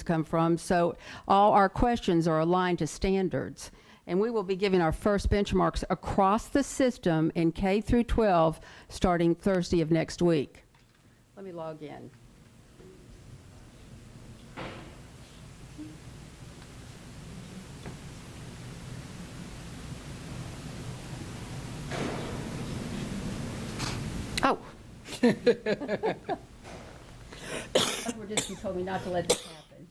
come from. So all our questions are aligned to standards. And we will be giving our first benchmarks across the system in K through 12 starting Thursday of next week. Let me log in. Oh. Just told me not to let this happen.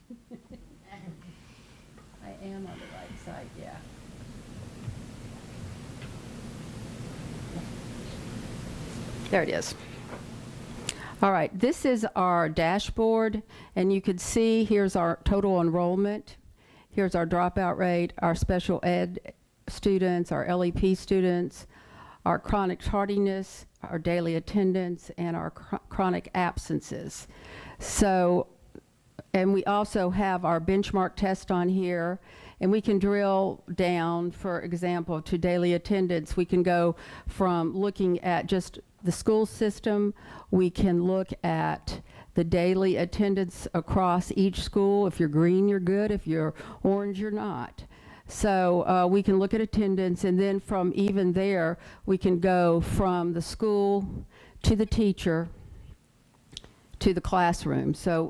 I am on the right side, yeah. There it is. All right, this is our dashboard, and you can see here's our total enrollment. Here's our dropout rate, our special ed students, our LEP students, our chronic tardiness, our daily attendance, and our chronic absences. So, and we also have our benchmark test on here, and we can drill down, for example, to daily attendance. We can go from looking at just the school system. We can look at the daily attendance across each school. If you're green, you're good. If you're orange, you're not. So we can look at attendance, and then from even there, we can go from the school to the teacher to the classroom. So,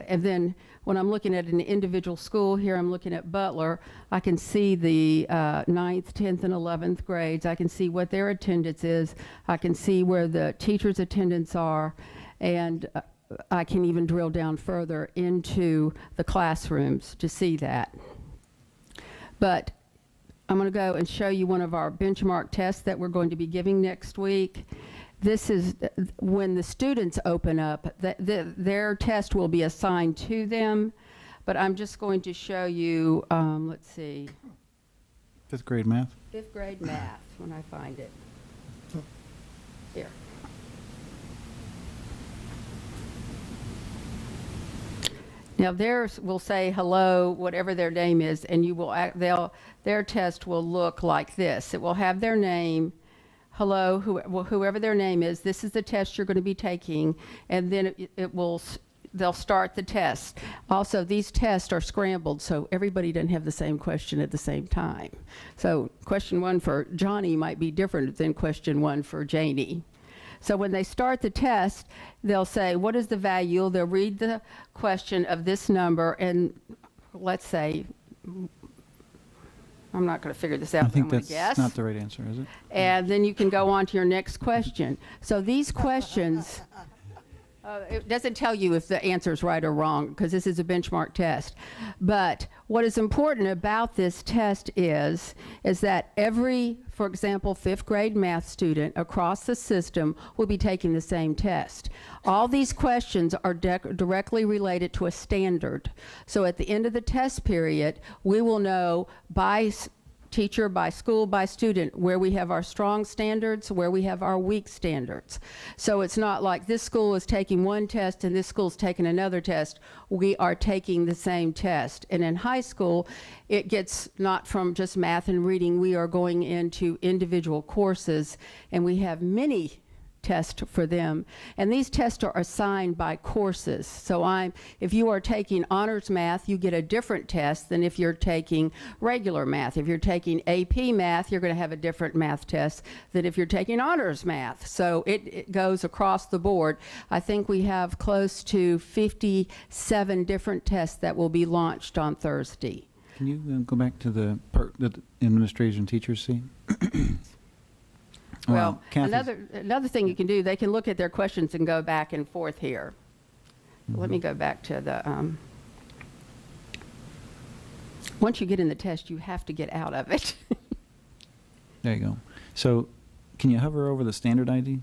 and then when I'm looking at an individual school here, I'm looking at Butler, I can see the 9th, 10th, and 11th grades. I can see what their attendance is. I can see where the teachers' attendance are, and I can even drill down further into the classrooms to see that. But I'm going to go and show you one of our benchmark tests that we're going to be giving next week. This is when the students open up, their test will be assigned to them, but I'm just going to show you, let's see. 5th grade math? 5th grade math, when I find it. Here. Now theirs will say hello, whatever their name is, and you will their test will look like this. It will have their name, hello, whoever their name is. This is the test you're going to be taking, and then they'll start the test. Also, these tests are scrambled, so everybody doesn't have the same question at the same time. So question 1 for Johnny might be different than question 1 for Janie. So when they start the test, they'll say, what is the value? They'll read the question of this number, and let's say, I'm not going to figure this out, I think but I'm going to guess. that's not the right answer, is it? And then you can go on to your next question. So these questions, it doesn't tell you if the answer is right or wrong, because this is a benchmark test. But what is important about this test is that every, for example, 5th grade math student across the system will be taking the same test. All these questions are directly related to a standard. So at the end of the test period, we will know by teacher, by school, by student, where we have our strong standards, where we have our weak standards. So it's not like this school is taking one test and this school is taking another test. We are taking the same test. And in high school, it gets not from just math and reading. We are going into individual courses, and we have many test for them, and these tests are assigned by courses. So if you are taking honors math, you get a different test than if you're taking regular math. If you're taking AP math, you're going to have a different math test than if you're taking honors math. So it goes across the board. I think we have close to 57 different tests that will be launched on Thursday. Can you go back to the part that administration teachers see? Well, another thing you can do, they can look at their questions and go back and forth here. Mm-hmm. Let me go back to the, once you get in the test, you have to get out of it. There you go. So can you hover over the standard ID?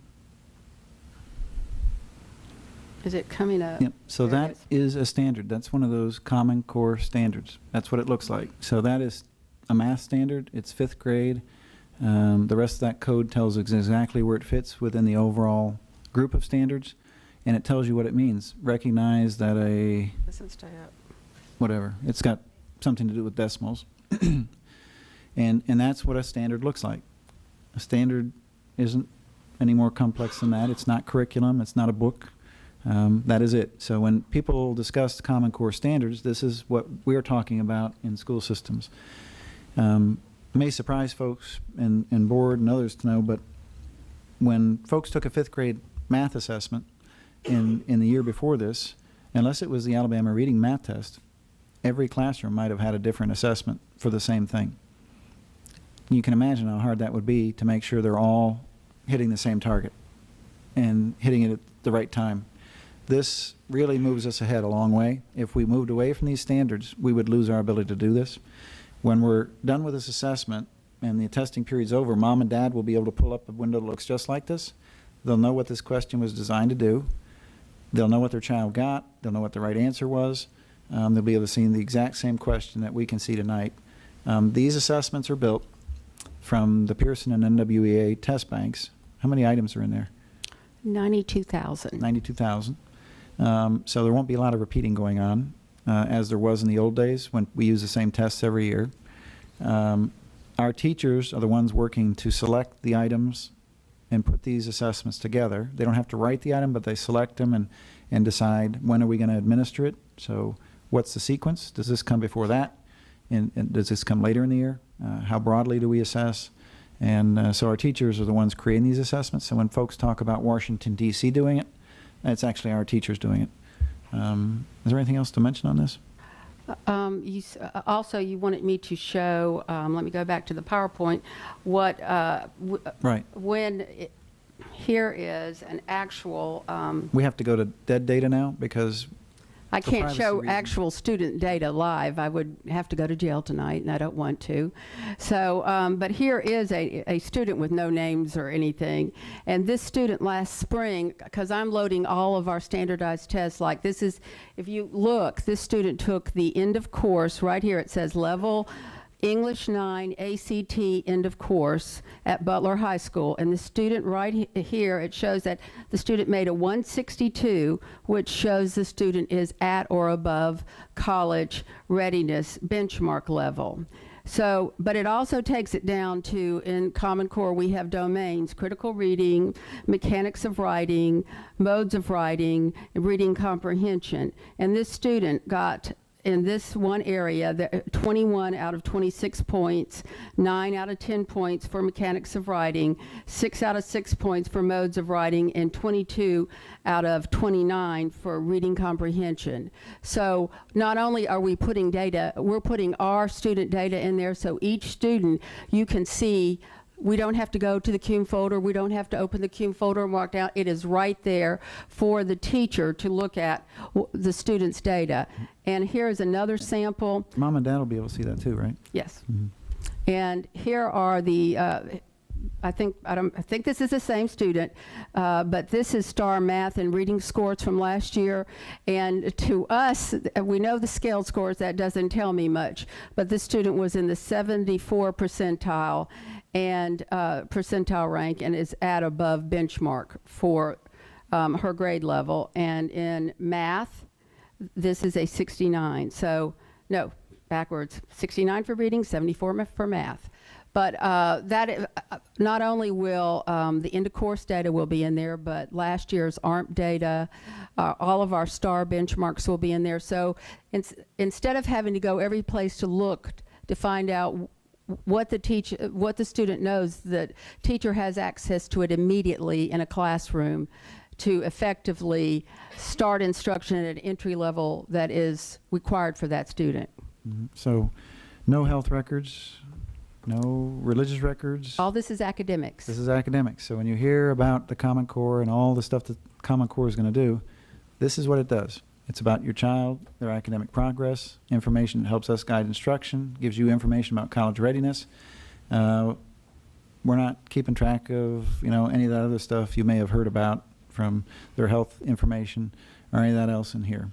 Is it coming up? Yep. So that is a standard. That's one of those Common Core standards. That's what it looks like. So that is a math standard. It's 5th grade. The rest of that code tells us exactly where it fits within the overall group of standards, and it tells you what it means. Recognize that Listen, stay up. Whatever. It's got something to do with decimals. and that's what a standard looks like. A standard isn't any more complex than that. It's not curriculum. It's not a book. That is it. So when people discuss Common Core standards, this is what we're talking about in school systems. It may surprise folks and board and others to know, but when folks took a 5th grade math assessment in the year before this, unless it was the Alabama reading math test, every classroom might have had a different assessment for the same thing. You can imagine how hard that would be to make sure they're all hitting the same target and hitting it at the right time. This really moves us ahead a long way. If we moved away from these standards, we would lose our ability to do this. When we're done with this assessment and the testing period's over, Mom and Dad will be able to pull up a window that looks just like this. They'll know what this question was designed to do. They'll know what their child got. They'll know what the right answer was. They'll be able to see the exact same question that we can see tonight. These assessments are built from the Pearson and NWEA test banks. How many items are in there? 92,000. 92,000. So there won't be a lot of repeating going on, as there was in the old days when we use the same tests every year. Our teachers are the ones working to select the items and put these assessments together. They don't have to write the item, but they select them and decide when are we going to administer it. So what's the sequence? Does this come before that? And does this come later in the year? How broadly do we assess? And so our teachers are the ones creating these assessments. So when folks talk about Washington, D.C. doing it, it's actually our teachers doing it. Is there anything else to mention on this? Also, you wanted me to show, let me go back to the PowerPoint, what, Right. Here is an actual, We have to go to dead data now because I for can't privacy show reasons. actual student data live. I would have to go to jail tonight, and I don't want to. So, but here is a student with no names or anything. And this student last spring, because I'm loading all of our standardized tests, like this is, if you look, this student took the end of course, right here it says level English 9 ACT end of course at Butler High School. And the student right here, it shows that the student made a 162, which shows the student is at or above college readiness benchmark level. So, but it also takes it down to, in Common Core, we have domains: critical reading, mechanics of writing, modes of writing, and reading comprehension. And this student got, in this one area, 21 out of 26 points, 9 out of 10 points for mechanics of writing, 6 out of 6 points for modes of writing, and 22 out of 29 for reading comprehension. So not only are we putting data, we're putting our student data in there, so each student, you can see. We don't have to go to the CUME folder. We don't have to open the CUME folder and walk down. It is right there for the teacher to look at the student's data. And here's another sample. Mom and Dad will be able to see that too, right? Yes. Mm-hmm. And here are the, I think this is the same student, but this is STAR math and reading scores from last year. And to us, we know the scale scores, that doesn't tell me much, but this student was in the 74 percentile and percentile rank and is at above benchmark for her grade level. And in math, this is a 69. So, no, backwards, 69 for reading, 74 for math. But not only will the end of course data will be in there, but last year's ARMP data, all of our STAR benchmarks will be in there. So instead of having to go every place to look to find out what the student knows, the teacher has access to it immediately in a classroom to effectively start instruction at an entry level that is required for that student. Mm-hmm. So no health records, no religious records. All this is academics. This is academics. So when you hear about the Common Core and all the stuff that Common Core is going to do, this is what it does. It's about your child, their academic progress, information that helps us guide instruction, gives you information about college readiness. We're not keeping track of, any of that other stuff you may have heard about from their health information or any of that else in here.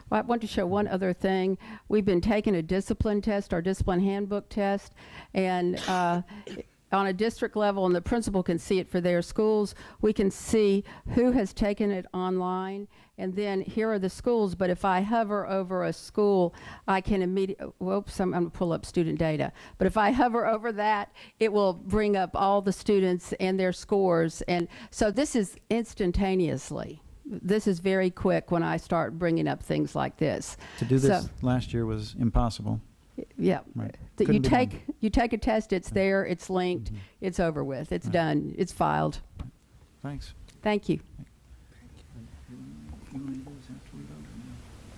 Well, I want to show one other thing. We've been taking a discipline test, our discipline handbook test, and on a district level, and the principal can see it for their schools, we can see who has taken it online, and then here are the schools. But if I hover over a school, I can immediately, whoops, I'm going to pull up student data. But if I hover over that, it will bring up all the students and their scores. And so this is instantaneously. this is very quick when I start bringing up things like this. To do this So- last year was impossible. Yeah. Right. That Couldn't be done. you take a test, it's there, it's linked, it's over with, it's Right. done, it's filed. Thanks. Thank you. You want to do this after we vote?